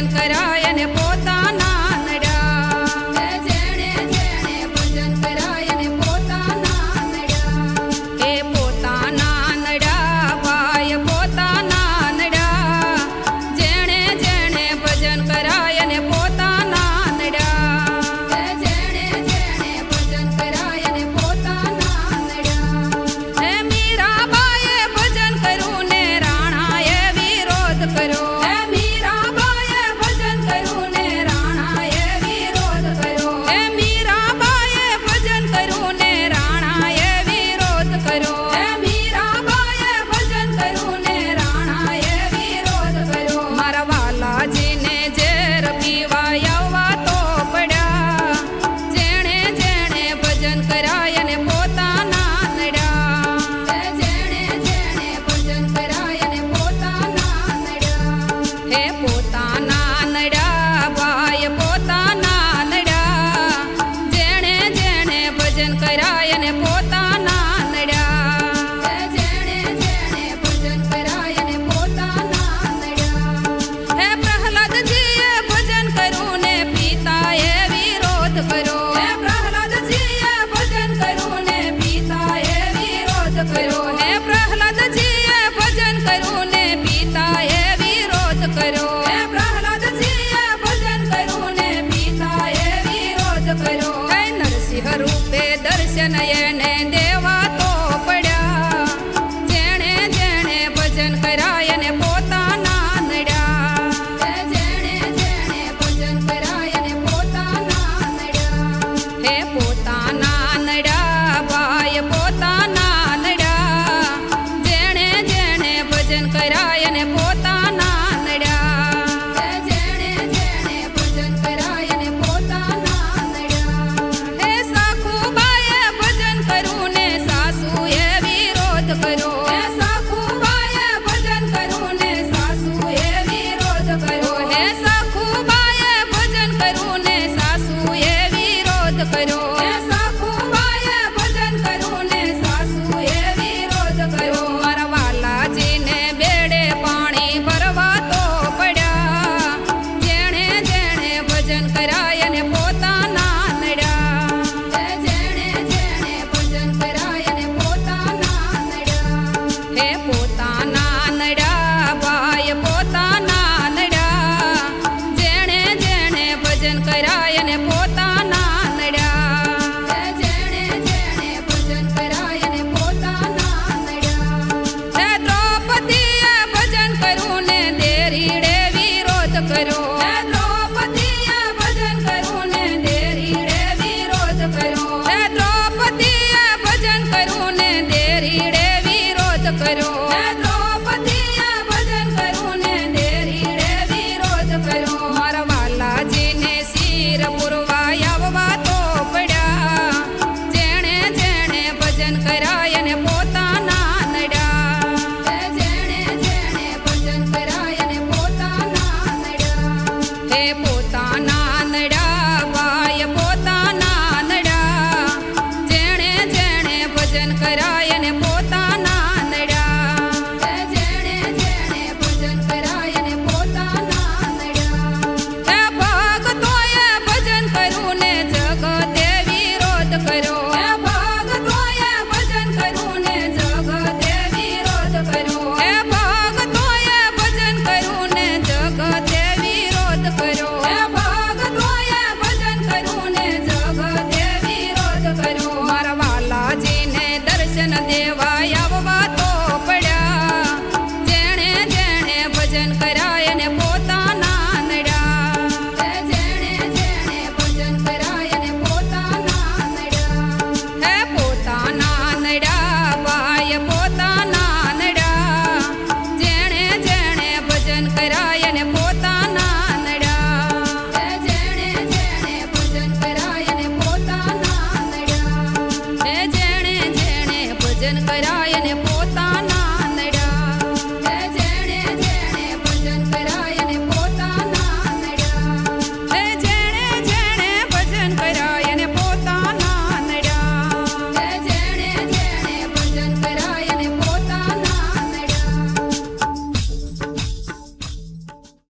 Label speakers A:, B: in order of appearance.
A: ભજન કરાય ને પોતાના નડ્યા જેણે જેણે ભજન કરાય ને પોતાના નડ્યા એ પોતાના નડ્યા ભાઈ પોતાના નડ્યા જેણે જેણે ભજન કરાય ને પોતાના નડ્યા જેણે જેણે ભજન કરાય ને પોતાના નડ્યા હે મીરાબાઈએ ભજન કર્યું ને રાણાએ વિરોધ કર્યો હે મીરાબાઈએ ભજન કર્યું ને રાણાએ વિરોધ કર્યો હે મીરાબાઈએ ભજન કર્યું ને રાણાએ વિરોધ કર્યો હે મીરાબાઈએ ભજન કર્યું ને રાણાએ વિરોધ કર્યો મારા વાલાજીને ઝેર પીવા આવવા તો પડ્યા જેણે જેણે ભજન કરાય ને પોતાના નડ્યા જેણે જેણે ભજન કરાય ને પોતાના નડ્યા હે